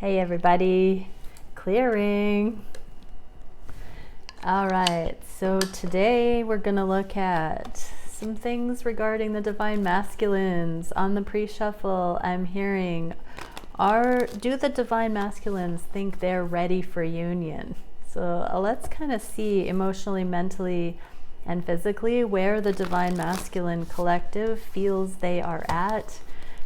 Hey everybody, clearing. All right, so today we're gonna look at some things regarding the divine masculines. On the pre-shuffle, I'm hearing, do the divine masculines think they're ready for union? So let's kind of see emotionally, mentally, and physically where the divine masculine collective feels they are at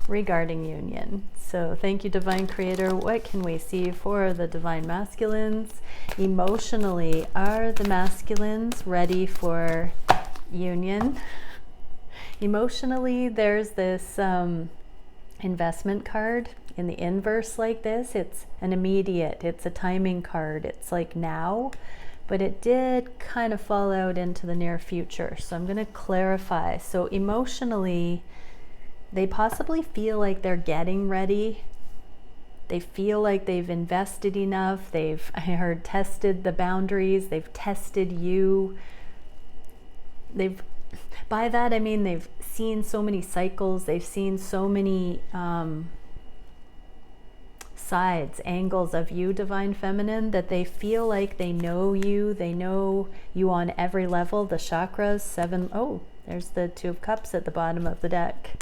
regarding union. So thank you, Divine Creator. What can we see for the divine masculines? Emotionally, are the masculines ready for union? Emotionally, there's this investment card in the inverse like this. It's an immediate, it's a timing card. It's like now, but it did kind of fall out into the near future. So I'm going to clarify. So emotionally, they possibly feel like they're getting ready. They feel like they've invested enough. I heard, tested the boundaries. They've tested you. By that I mean they've seen so many cycles. They've seen so many sides, angles of you, Divine Feminine, that they feel like they know you. They know you on every level. The chakras, 7. Oh, there's the 2 of Cups at the bottom of the deck.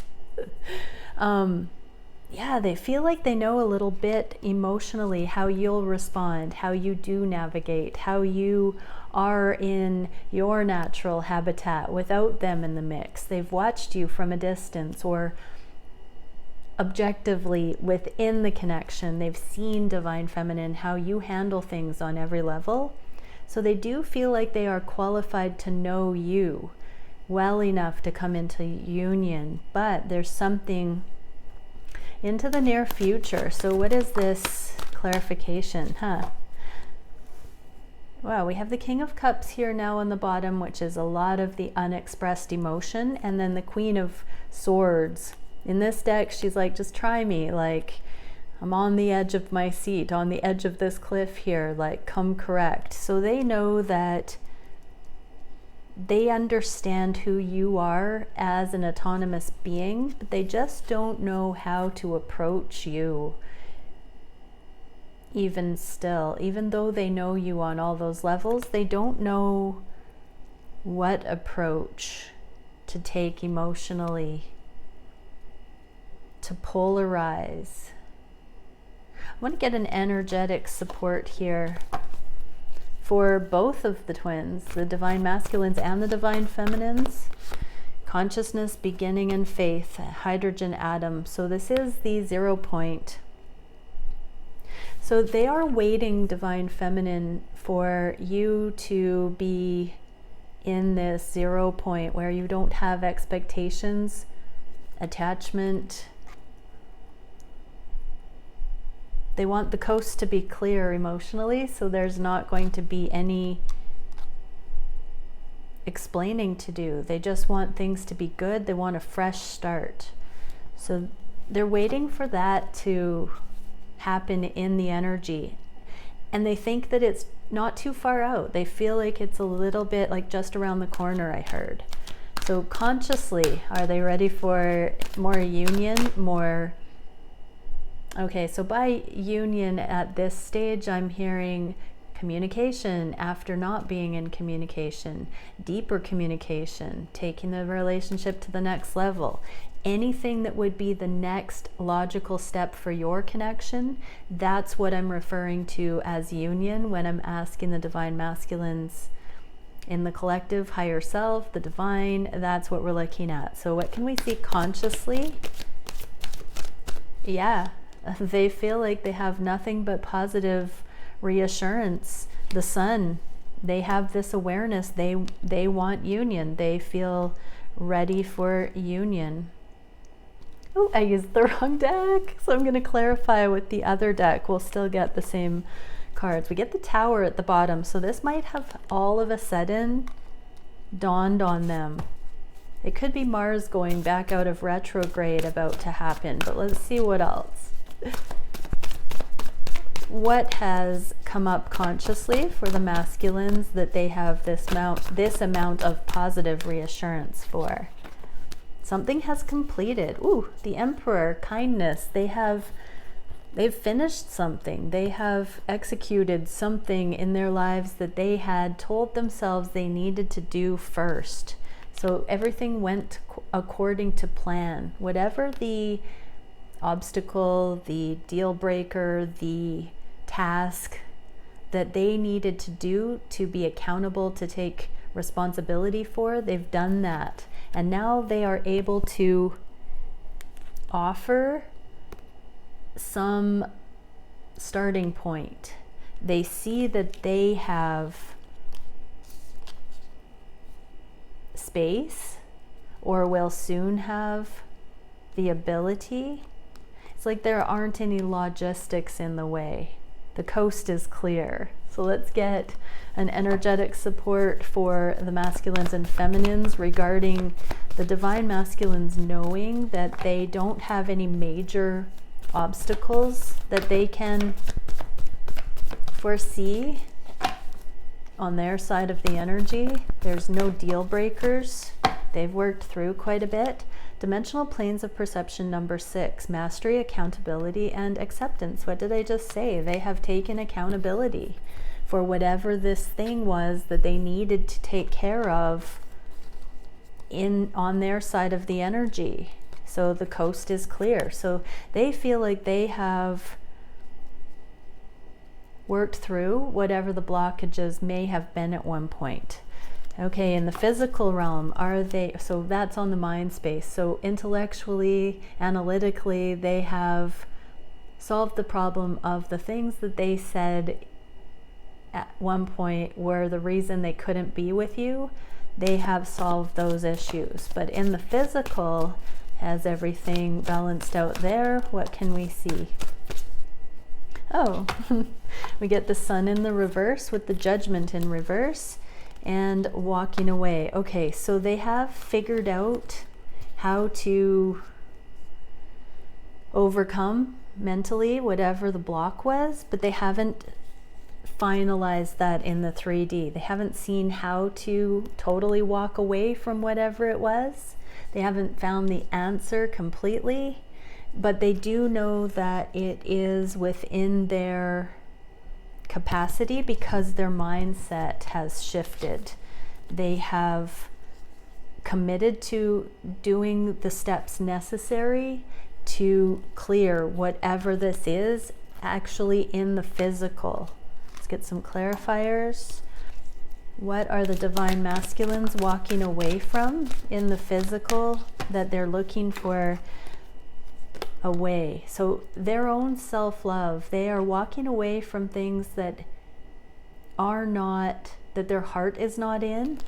Yeah, they feel like they know a little bit emotionally how you'll respond, how you do navigate, how you are in your natural habitat without them in the mix. They've watched you from a distance or objectively within the connection. They've seen, Divine Feminine, how you handle things on every level. So they do feel like they are qualified to know you well enough to come into union, but there's something into the near future. So what is this clarification? Wow, we have the King of Cups here now on the bottom, which is a lot of the unexpressed emotion, and then the Queen of Swords. In this deck, she's like, just try me, like I'm on the edge of my seat, on the edge of this cliff here, like come correct. So they know that they understand who you are as an autonomous being, but they just don't know how to approach you. Even still, even though they know you on all those levels, they don't know what approach to take emotionally, to polarize. I want to get an energetic support here for both of the twins, the divine masculines and the divine feminines. Consciousness, beginning, and faith, hydrogen atom. So this is the 0 point. So they are waiting, divine feminine, for you to be in this 0 point where you don't have expectations, attachment. They want the coast to be clear emotionally, so there's not going to be any explaining to do. They just want things to be good. They want a fresh start. So they're waiting for that to happen in the energy. And they think that it's not too far out. They feel like it's a little bit like just around the corner, I heard. So consciously, are they ready for more union, more... Okay, so by union at this stage, I'm hearing communication after not being in communication, deeper communication, taking the relationship to the next level. Anything that would be the next logical step for your connection, that's what I'm referring to as union when I'm asking the divine masculines in the collective, higher self, the divine. That's what we're looking at. So what can we see consciously? Yeah. They feel like they have nothing but positive reassurance. The sun, they have this awareness. They want union. They feel ready for union. Oh, I used the wrong deck. So I'm going to clarify with the other deck. We'll still get the same cards. We get the Tower at the bottom. So this might have all of a sudden dawned on them. It could be Mars going back out of retrograde about to happen. But let's see what else. What has come up consciously for the masculines that they have this amount of positive reassurance for? Something has completed. Ooh, the Emperor, kindness. They have they've finished something. They have executed something in their lives that they had told themselves they needed to do first. So everything went according to plan. Whatever the obstacle, the deal breaker, the task that they needed to do to be accountable, to take responsibility for, they've done that. And now they are able to offer some starting point. They see that they have space, or will soon have the ability. It's like there aren't any logistics in the way. The coast is clear. So let's get an energetic support for the masculines and feminines regarding the divine masculines, knowing that they don't have any major obstacles that they can foresee on their side of the energy. There's no deal breakers. They've worked through quite a bit. Dimensional planes of perception number 6, mastery, accountability, and acceptance. What did I just say? They have taken accountability for whatever this thing was that they needed to take care of on their side of the energy. So the coast is clear. So they feel like they have worked through whatever the blockages may have been at one point. Okay, in the physical realm, are they, so that's on the mind space. So intellectually, analytically, they have solved the problem of the things that they said at one point were the reason they couldn't be with you. They have solved those issues. But in the physical, has everything balanced out there? What can we see? Oh, we get the sun in the reverse with the judgment in reverse and walking away. Okay, so they have figured out how to overcome mentally whatever the block was, but they haven't finalized that in the 3D. They haven't seen how to totally walk away from whatever it was. They haven't found the answer completely, but they do know that it is within their capacity because their mindset has shifted. They have committed to doing the steps necessary to clear whatever this is actually in the physical. Let's get some clarifiers. What are the divine masculines walking away from in the physical that they're looking for away? So their own self-love, they are walking away from things that are not, that their heart is not in.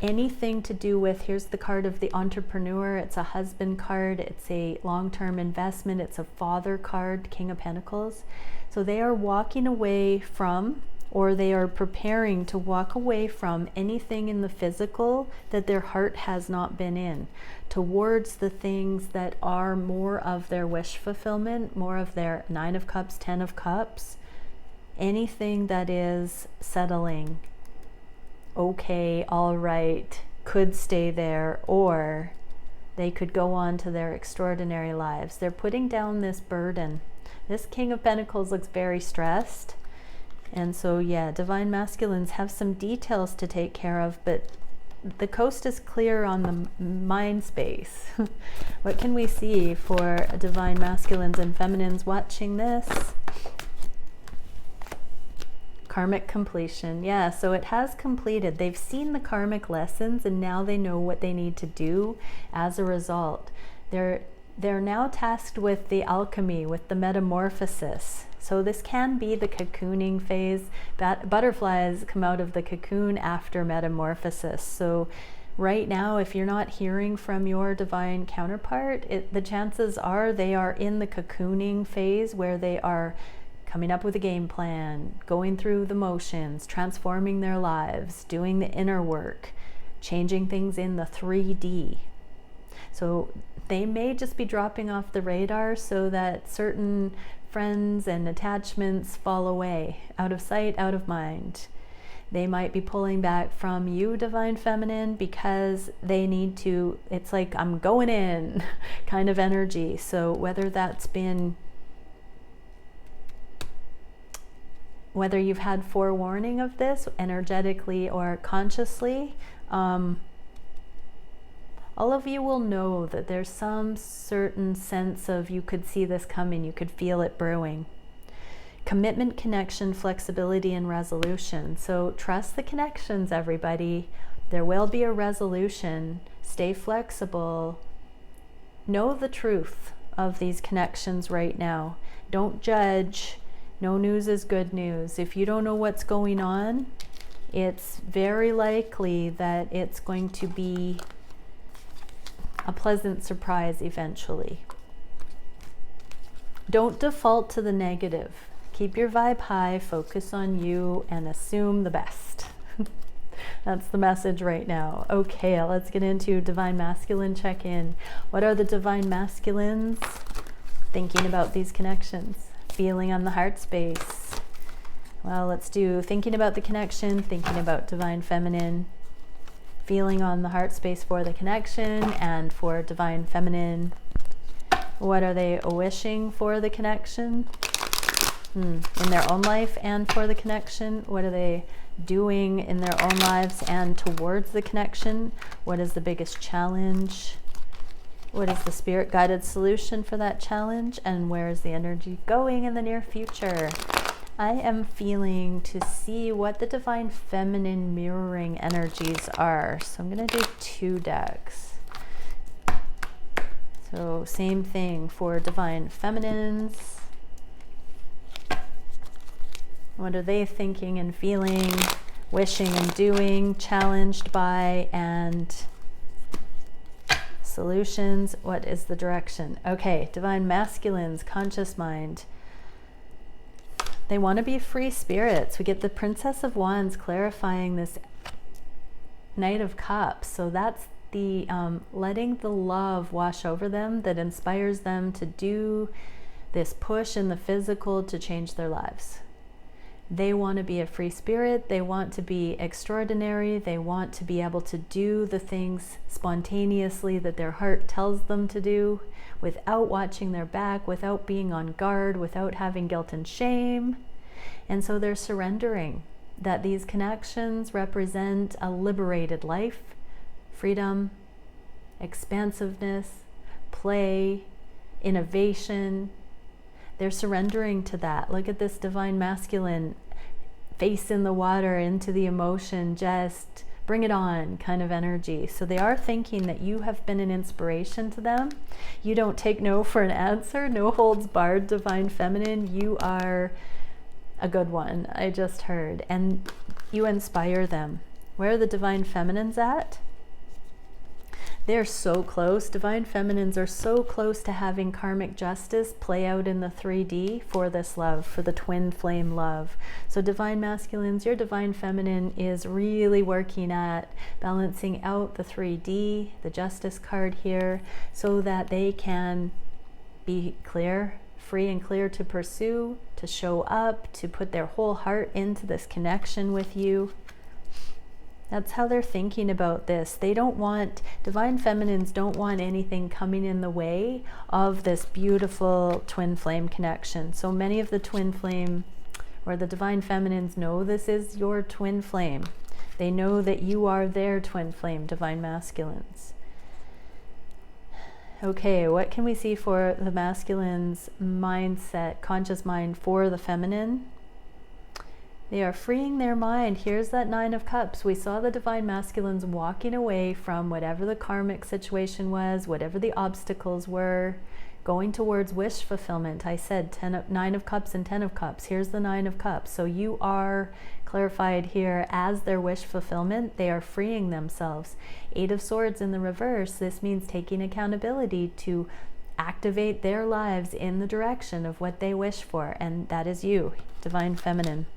Anything to do with, here's the card of the entrepreneur, it's a husband card, it's a long-term investment, it's a father card, King of Pentacles. So they are walking away from, or they are preparing to walk away from anything in the physical that their heart has not been in, towards the things that are more of their wish fulfillment, more of their 9 of Cups, 10 of Cups, anything that is settling, okay, all right, could stay there, or they could go on to their extraordinary lives. They're putting down this burden. This King of Pentacles looks very stressed. And so, yeah, divine masculines have some details to take care of, but the coast is clear on the mind space. What can we see for divine masculines and feminines watching this? Karmic completion. Yeah, so it has completed. They've seen the karmic lessons and now they know what they need to do as a result. They're now tasked with the alchemy, with the metamorphosis. So this can be the cocooning phase. Butterflies come out of the cocoon after metamorphosis. So right now, if you're not hearing from your divine counterpart, the chances are they are in the cocooning phase where they are coming up with a game plan, going through the motions, transforming their lives, doing the inner work, changing things in the 3D. So they may just be dropping off the radar so that certain friends and attachments fall away, out of sight, out of mind. They might be pulling back from you, divine feminine, because they need to, it's like, I'm going in kind of energy. So whether that's been whether you've had forewarning of this energetically or consciously, all of you will know that there's some certain sense of you could see this coming, you could feel it brewing. Commitment, connection, flexibility, and resolution. So trust the connections, everybody. There will be a resolution. Stay flexible. Know the truth of these connections right now. Don't judge. No news is good news. If you don't know what's going on, it's very likely that it's going to be a pleasant surprise eventually. Don't default to the negative. Keep your vibe high, focus on you, and assume the best. That's the message right now. Okay, let's get into Divine Masculine check-in. What are the Divine Masculines thinking about these connections? Feeling on the heart space. Well, let's do thinking about the connection, thinking about Divine Feminine, feeling on the heart space for the connection and for Divine Feminine. What are they wishing for the connection? In their own life and for the connection? What are they doing in their own lives and towards the connection? What is the biggest challenge? What is the spirit guided solution for that challenge? And where is the energy going in the near future? I am feeling to see what the Divine Feminine mirroring energies are. So I'm going to do 2 decks. So same thing for Divine Feminines. What are they thinking and feeling, wishing and doing, challenged by, and solutions? What is the direction? Okay, Divine Masculines, conscious mind. They want to be free spirits. We get the Princess of Wands clarifying this Knight of Cups. So that's the letting the love wash over them that inspires them to do this push in the physical to change their lives. They want to be a free spirit. They want to be extraordinary. They want to be able to do the things spontaneously that their heart tells them to do without watching their back, without being on guard, without having guilt and shame. And so they're surrendering that these connections represent a liberated life, freedom, expansiveness, play, innovation. They're surrendering to that. Look at this Divine Masculine, face in the water, into the emotion, just bring it on kind of energy. So they are thinking that you have been an inspiration to them. You don't take no for an answer, no holds barred, Divine Feminine. You are a good one, I just heard. And you inspire them. Where are the Divine Feminines at? They're so close. Divine Feminines are so close to having karmic justice play out in the 3D for this love, for the twin flame love. So Divine Masculines, your Divine Feminine is really working at balancing out the 3D, the justice card here, so that they can be clear, free and clear to pursue, to show up, to put their whole heart into this connection with you. That's how they're thinking about this. They don't want, Divine Feminines don't want anything coming in the way of this beautiful twin flame connection. So many of the twin flame or the Divine Feminines know this is your twin flame. They know that you are their twin flame, Divine Masculines. Okay, what can we see for the masculine's mindset, conscious mind for the feminine? They are freeing their mind. Here's that 9 of Cups. We saw the Divine Masculines walking away from whatever the karmic situation was, whatever the obstacles were, going towards wish fulfillment. I said 9 of Cups and 10 of Cups. Here's the 9 of Cups. So you are clarified here as their wish fulfillment. They are freeing themselves. 8 of Swords in the reverse. This means taking accountability to activate their lives in the direction of what they wish for. And that is you, Divine Feminine.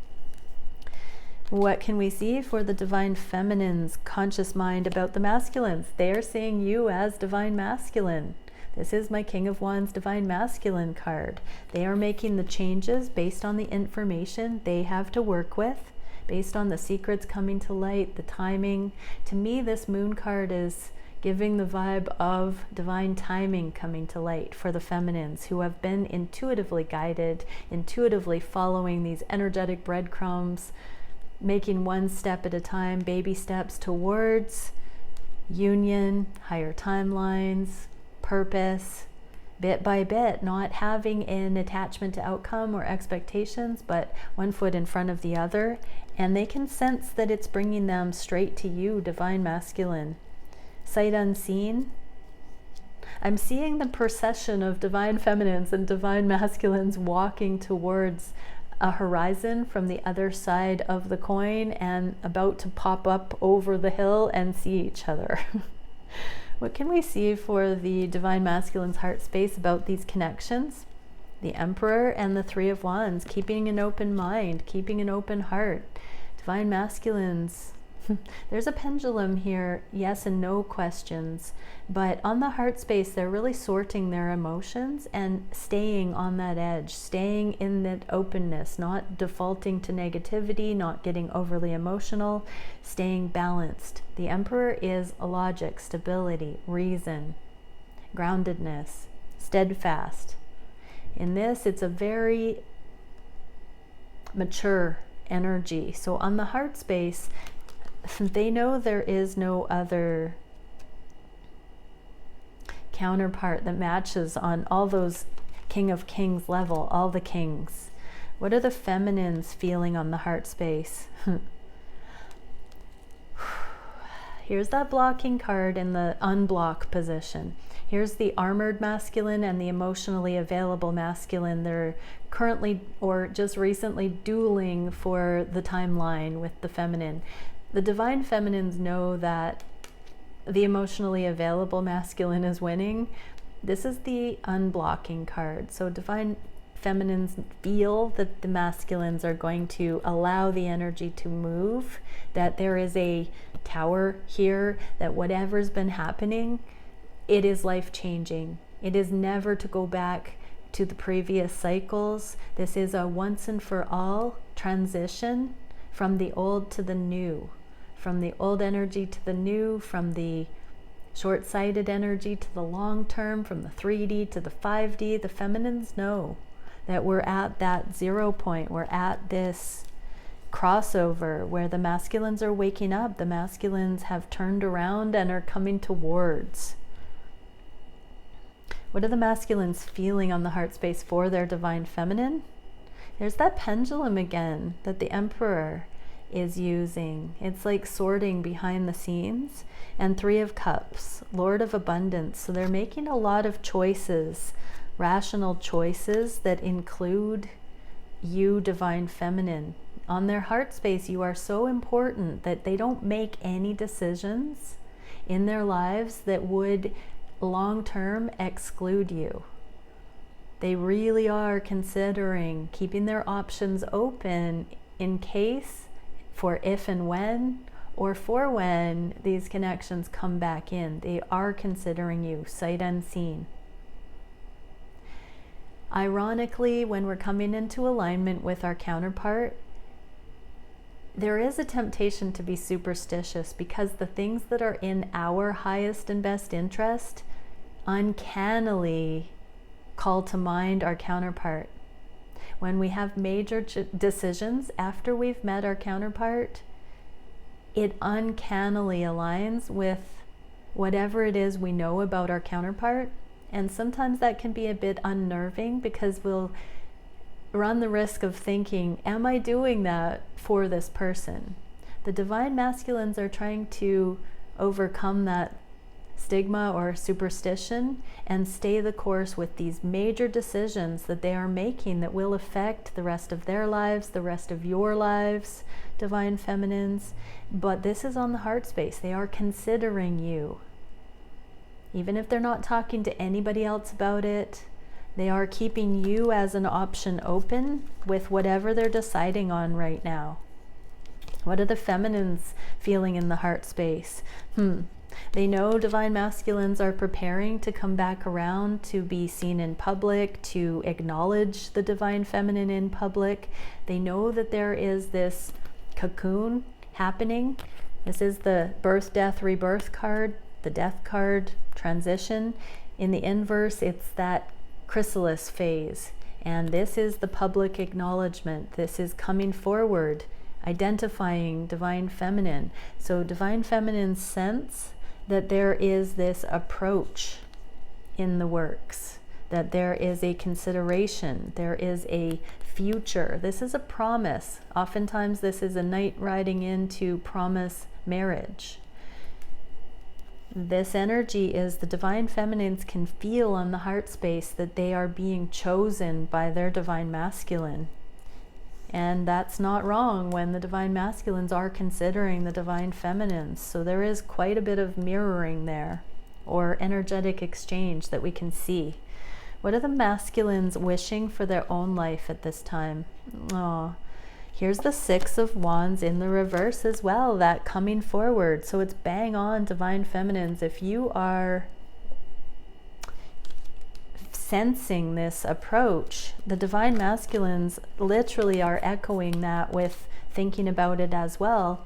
What can we see for the Divine Feminine's conscious mind about the masculines? They are seeing you as Divine Masculine. This is my King of Wands Divine Masculine card. They are making the changes based on the information they have to work with, based on the secrets coming to light, the timing. To me, this Moon card is giving the vibe of divine timing coming to light for the feminines who have been intuitively guided, intuitively following these energetic breadcrumbs, making one step at a time, baby steps towards union, higher timelines, purpose, bit by bit, not having an attachment to outcome or expectations, but one foot in front of the other. And they can sense that it's bringing them straight to you, divine masculine. Sight unseen. I'm seeing the procession of divine feminines and divine masculines walking towards a horizon from the other side of the coin and about to pop up over the hill and see each other. What can we see for the divine masculine's heart space about these connections? The Emperor and the Three of Wands, keeping an open mind, keeping an open heart. Divine masculines, there's a pendulum here, yes and no questions, but on the heart space, they're really sorting their emotions and staying on that edge, staying in that openness, not defaulting to negativity, not getting overly emotional, staying balanced. The Emperor is logic, stability, reason, groundedness, steadfast. In this, it's a very mature energy. So on the heart space, they know there is no other counterpart that matches on all those King of Kings level, all the kings. What are the feminines feeling on the heart space? Here's that blocking card in the unblock position. Here's the armored masculine and the emotionally available masculine. They're currently or just recently dueling for the timeline with the feminine. The divine feminines know that the emotionally available masculine is winning. This is the unblocking card. So divine feminines feel that the masculines are going to allow the energy to move, that there is a tower here, that whatever's been happening, it is life-changing. It is never to go back to the previous cycles. This is a once and for all transition from the old to the new, from the old energy to the new, from the short-sighted energy to the long-term, from the 3D to the 5D. The feminines know that we're at that 0 point. We're at this crossover where the masculines are waking up. The masculines have turned around and are coming towards. What are the masculines feeling on the heart space for their divine feminine? There's that pendulum again that the Emperor is using. It's like sorting behind the scenes. And Three of Cups, Lord of Abundance. So they're making a lot of choices, rational choices that include you, divine feminine. On their heart space, you are so important that they don't make any decisions in their lives that would long-term exclude you. They really are considering keeping their options open in case, for if and when, or for when these connections come back in. They are considering you, sight unseen. Ironically, when we're coming into alignment with our counterpart, there is a temptation to be superstitious because the things that are in our highest and best interest uncannily call to mind our counterpart. When we have major decisions after we've met our counterpart, it uncannily aligns with whatever it is we know about our counterpart. And sometimes that can be a bit unnerving because we'll run the risk of thinking, am I doing that for this person? The divine masculines are trying to overcome that stigma or superstition and stay the course with these major decisions that they are making that will affect the rest of their lives, the rest of your lives, divine feminines. But this is on the heart space. They are considering you. Even if they're not talking to anybody else about it, they are keeping you as an option open with whatever they're deciding on right now. What are the feminines feeling in the heart space? They know divine masculines are preparing to come back around, to be seen in public, to acknowledge the divine feminine in public. They know that there is this cocoon happening. This is the birth, death, rebirth card. the Death card, transition. In the inverse, it's that chrysalis phase. And this is the public acknowledgement. This is coming forward, identifying divine feminine. So divine feminine sense that there is this approach in the works, that there is a consideration, there is a future. This is a promise. Oftentimes this is a knight riding in to promise marriage. This energy is the divine feminines can feel on the heart space that they are being chosen by their divine masculine. And that's not wrong when the divine masculines are considering the divine feminines. So there is quite a bit of mirroring there, or energetic exchange that we can see. What are the masculines wishing for their own life at this time? Oh, here's the Six of Wands in the reverse as well, that coming forward. So it's bang on, divine feminines. If you are sensing this approach, the divine masculines literally are echoing that with thinking about it as well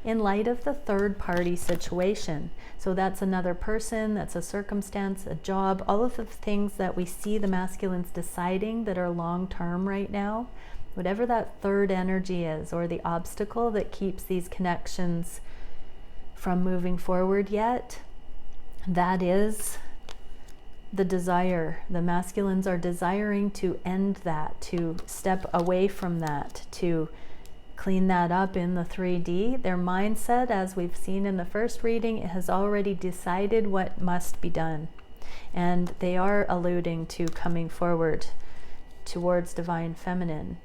in light of the third party situation. So that's another person, that's a circumstance, a job, all of the things that we see the masculines deciding that are long term right now. Whatever that third energy is, or the obstacle that keeps these connections from moving forward yet, that is the desire. The masculines are desiring to end that, to step away from that, to clean that up in the 3D. Their mindset, as we've seen in the first reading, has already decided what must be done. And they are alluding to coming forward towards divine feminine.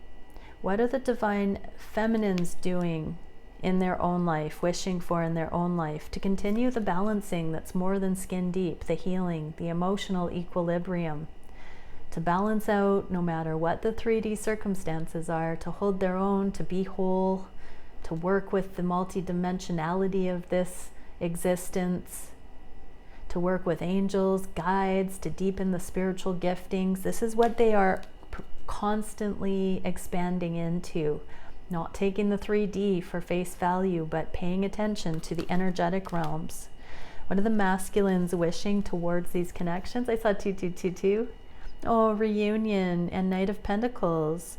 What are the divine feminines doing in their own life, wishing for in their own life, to continue the balancing that's more than skin deep, the healing, the emotional equilibrium, to balance out no matter what the 3D circumstances are, to hold their own, to be whole, to work with the multidimensionality of this existence, to work with angels, guides, to deepen the spiritual giftings. This is what they are constantly expanding into. Not taking the 3D for face value, but paying attention to the energetic realms. What are the masculines wishing towards these connections? I saw 2222. Oh, reunion and Knight of Pentacles.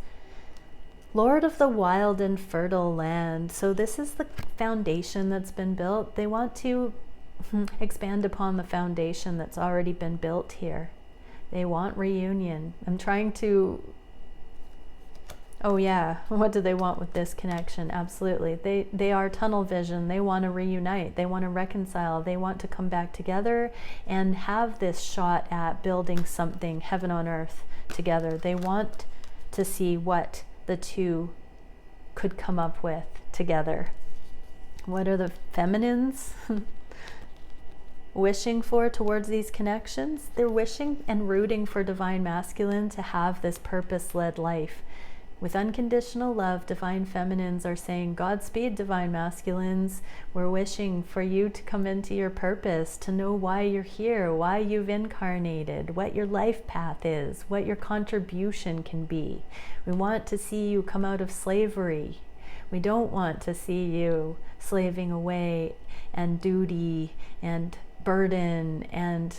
Lord of the wild and fertile land. So this is the foundation that's been built. They want to expand upon the foundation that's already been built here. They want reunion. I'm trying to... Oh yeah, what do they want with this connection? Absolutely. They are tunnel vision. They want to reunite. They want to reconcile. They want to come back together and have this shot at building something heaven on earth together. They want to see what the two could come up with together. What are the feminines wishing for towards these connections? They're wishing and rooting for divine masculine to have this purpose-led life. With unconditional love, divine feminines are saying, Godspeed, divine masculines. We're wishing for you to come into your purpose, to know why you're here, why you've incarnated, what your life path is, what your contribution can be. We want to see you come out of slavery. We don't want to see you slaving away and duty and burden and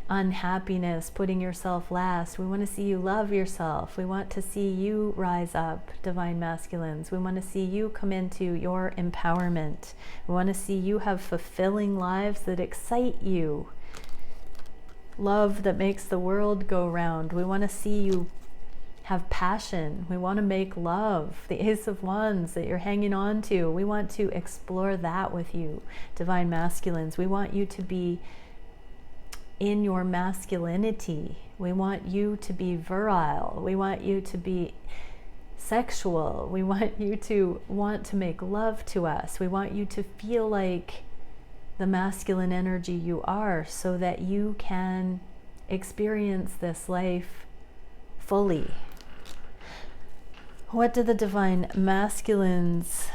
unhappiness, putting yourself last. We want to see you love yourself. We want to see you rise up, divine masculines. We want to see you come into your empowerment. We want to see you have fulfilling lives that excite you. Love that makes the world go round. We want to see you have passion. We want to make love, the Ace of Wands that you're hanging on to. We want to explore that with you, divine masculines. We want you to be in your masculinity. We want you to be virile. We want you to be sexual. We want you to want to make love to us. We want you to feel like the masculine energy you are, so that you can experience this life fully. What do the divine masculines,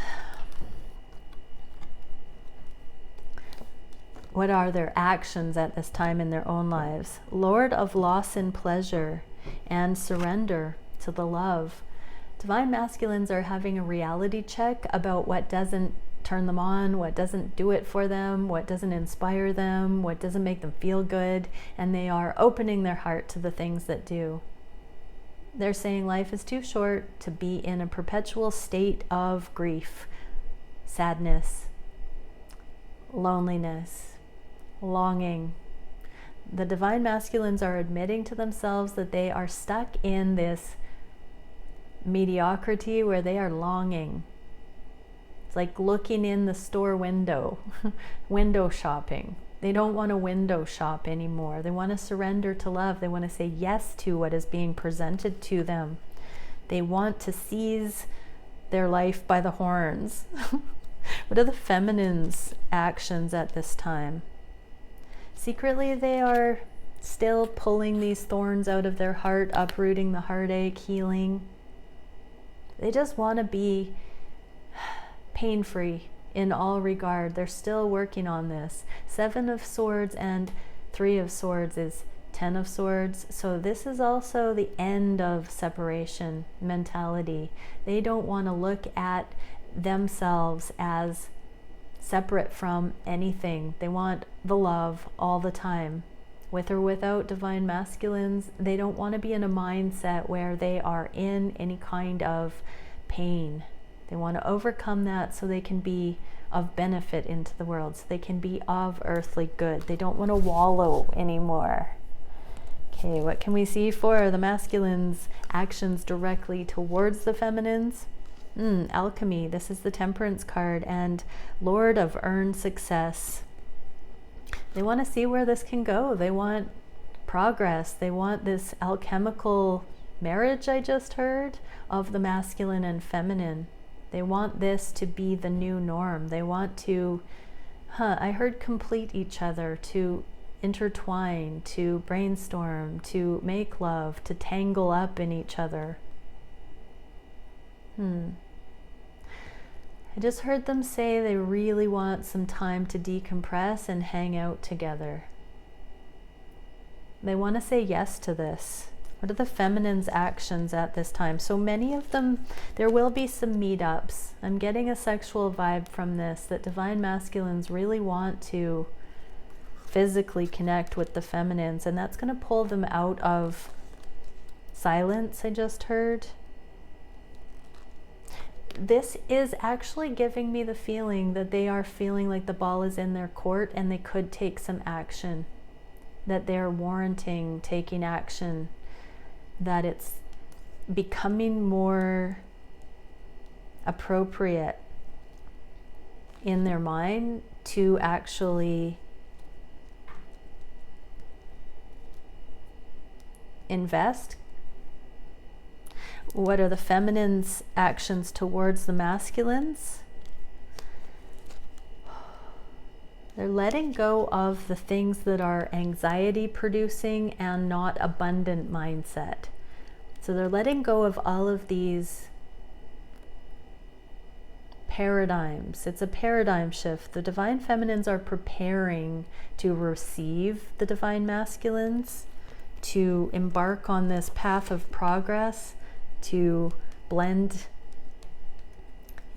what are their actions at this time in their own lives? Lord of loss and pleasure and surrender to the love. Divine masculines are having a reality check about what doesn't turn them on, what doesn't do it for them, what doesn't inspire them, what doesn't make them feel good, and they are opening their heart to the things that do. They're saying life is too short to be in a perpetual state of grief, sadness, loneliness, longing. The divine masculines are admitting to themselves that they are stuck in this mediocrity where they are longing. It's like looking in the store window, window shopping. They don't want to window shop anymore. They want to surrender to love. They want to say yes to what is being presented to them. They want to seize their life by the horns. What are the feminine's actions at this time? Secretly, they are still pulling these thorns out of their heart, uprooting the heartache, healing. They just want to be pain-free in all regard. They're still working on this. 7 of Swords and 3 of Swords is 10 of Swords. So this is also the end of separation mentality. They don't want to look at themselves as separate from anything. They want the love all the time. With or without divine masculines, they don't want to be in a mindset where they are in any kind of pain. They want to overcome that so they can be of benefit into the world, so they can be of earthly good. They don't want to wallow anymore. Okay, what can we see for the masculines' actions directly towards the feminines? Alchemy. This is the Temperance card and Lord of Earned Success. They want to see where this can go. They want progress. They want this alchemical marriage I just heard of the masculine and feminine. They want this to be the new norm. They want to, I heard complete each other, to intertwine, to brainstorm, to make love, to tangle up in each other. I just heard them say they really want some time to decompress and hang out together. They want to say yes to this. What are the feminine's actions at this time? So many of them, there will be some meetups. I'm getting a sexual vibe from this, that divine masculines really want to physically connect with the feminines, and that's going to pull them out of silence, I just heard. This is actually giving me the feeling that they are feeling like the ball is in their court and they could take some action, that they're warranting taking action, that it's becoming more appropriate in their mind to actually invest. What are the feminine's actions towards the masculines? They're letting go of the things that are anxiety producing and not abundant mindset. So they're letting go of all of these paradigms. It's a paradigm shift. The divine feminines are preparing to receive the divine masculines, to embark on this path of progress, to blend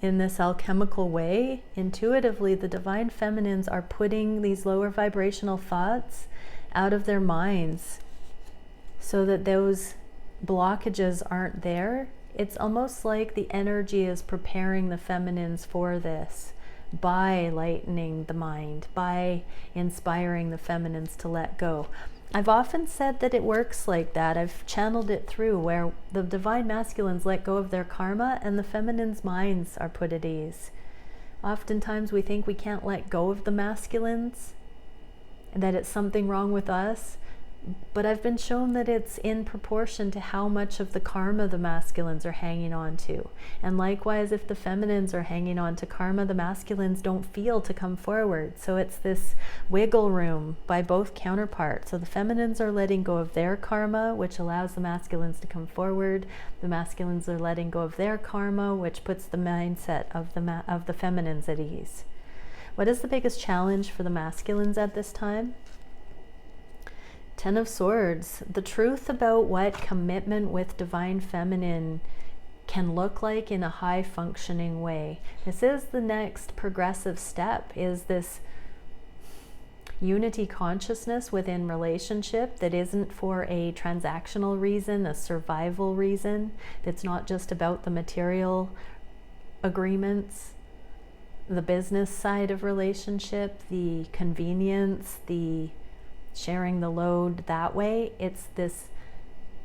in this alchemical way. Intuitively, the divine feminines are putting these lower vibrational thoughts out of their minds so that those blockages aren't there. It's almost like the energy is preparing the feminines for this by lightening the mind, by inspiring the feminines to let go. I've often said that it works like that. I've channeled it through where the divine masculines let go of their karma and the feminines' minds are put at ease. Oftentimes we think we can't let go of the masculines and that it's something wrong with us, but I've been shown that it's in proportion to how much of the karma the masculines are hanging on to. And likewise, if the feminines are hanging on to karma, the masculines don't feel to come forward. So it's this wiggle room by both counterparts. So the feminines are letting go of their karma, which allows the masculines to come forward. The masculines are letting go of their karma, which puts the mindset of the feminines at ease. What is the biggest challenge for the masculines at this time? 10 of Swords, the truth about what commitment with divine feminine can look like in a high functioning way. This is the next progressive step, is this unity consciousness within relationship that isn't for a transactional reason, a survival reason. That's not just about the material agreements, the business side of relationship, the convenience, the sharing the load that way. It's this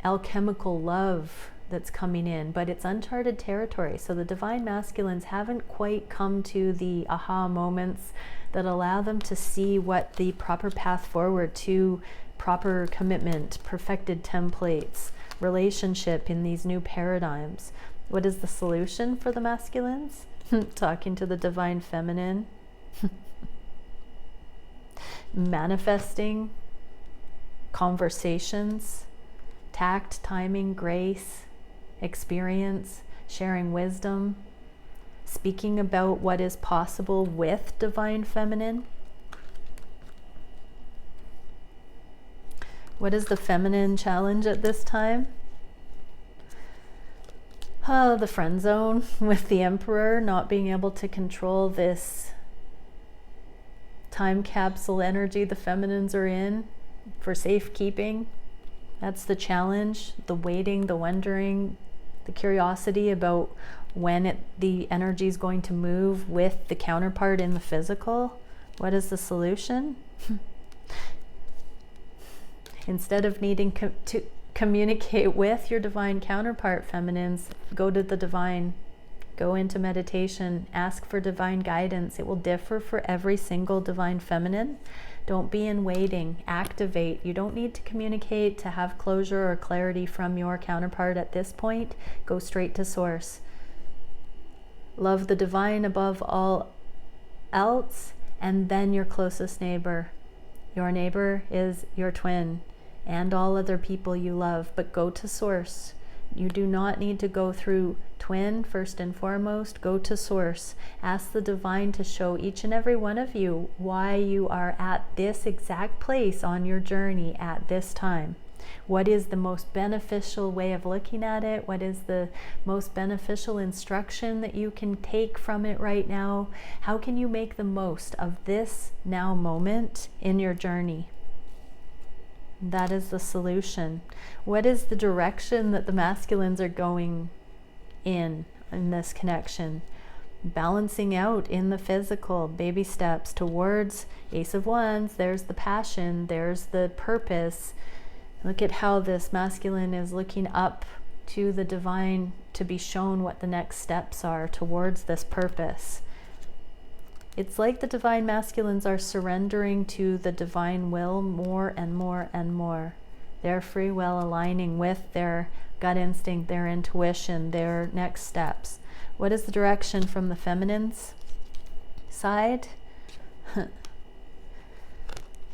alchemical love that's coming in, but it's uncharted territory. So the divine masculines haven't quite come to the aha moments that allow them to see what the proper path forward to proper commitment, perfected templates, relationship in these new paradigms. What is the solution for the masculines? Talking to the divine feminine, manifesting conversations, tact, timing, grace, experience, sharing wisdom, speaking about what is possible with divine feminine. What is the feminine challenge at this time? The friend zone with the Emperor, not being able to control this time capsule energy the feminines are in for safekeeping. That's the challenge, the waiting, the wondering, the curiosity about when the energy is going to move with the counterpart in the physical. What is the solution? Instead of needing to communicate with your divine counterpart, feminines, go to the divine. Go into meditation. Ask for divine guidance. It will differ for every single divine feminine. Don't be in waiting. Activate. You don't need to communicate to have closure or clarity from your counterpart at this point. Go straight to source. Love the divine above all else, and then your closest neighbor. Your neighbor is your twin and all other people you love, but go to source. You do not need to go through twin first and foremost. Go to source. Ask the divine to show each and every one of you why you are at this exact place on your journey at this time. What is the most beneficial way of looking at it? What is the most beneficial instruction that you can take from it right now? How can you make the most of this now moment in your journey? That is the solution. What is the direction that the masculines are going in this connection? Balancing out in the physical, baby steps towards Ace of Wands. There's the passion, there's the purpose. Look at how this masculine is looking up to the divine to be shown what the next steps are towards this purpose. It's like the divine masculines are surrendering to the divine will more and more and more. Their free will aligning with their gut instinct, their intuition, their next steps. What is the direction from the feminine's side?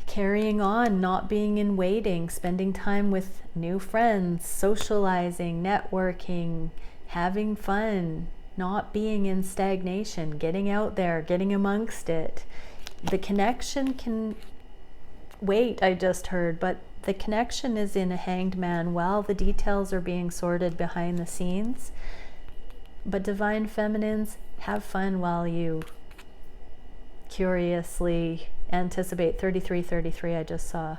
Carrying on, not being in waiting, spending time with new friends, socializing, networking, having fun, not being in stagnation, getting out there, getting amongst it. The connection can wait, I just heard, but the connection is in a hanged man while the details are being sorted behind the scenes. But divine feminines, have fun while you curiously anticipate 3333. I just saw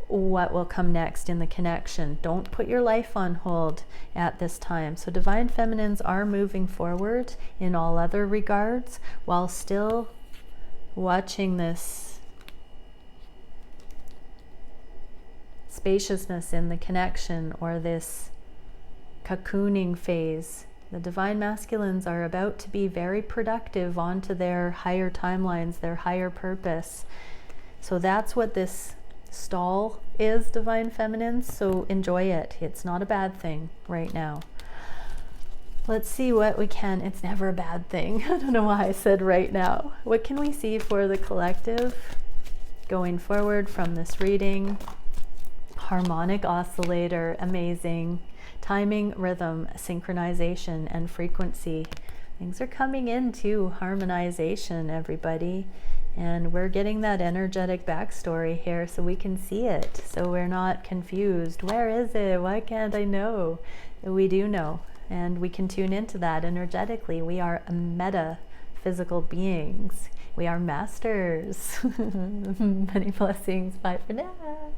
what will come next in the connection. Don't put your life on hold at this time. So divine feminines are moving forward in all other regards while still watching this spaciousness in the connection, or this cocooning phase. The divine masculines are about to be very productive onto their higher timelines, their higher purpose. So that's what this stall is, divine feminines. So enjoy it. It's not a bad thing right now. Let's see what we can. It's never a bad thing. I don't know why I said right now. What can we see for the collective going forward from this reading? Harmonic oscillator, amazing. Timing, rhythm, synchronization, and frequency. Things are coming into harmonization, everybody. And we're getting that energetic backstory here so we can see it. So we're not confused. Where is it? Why can't I know? We do know. And we can tune into that energetically. We are metaphysical beings. We are masters. Many blessings. Bye for now.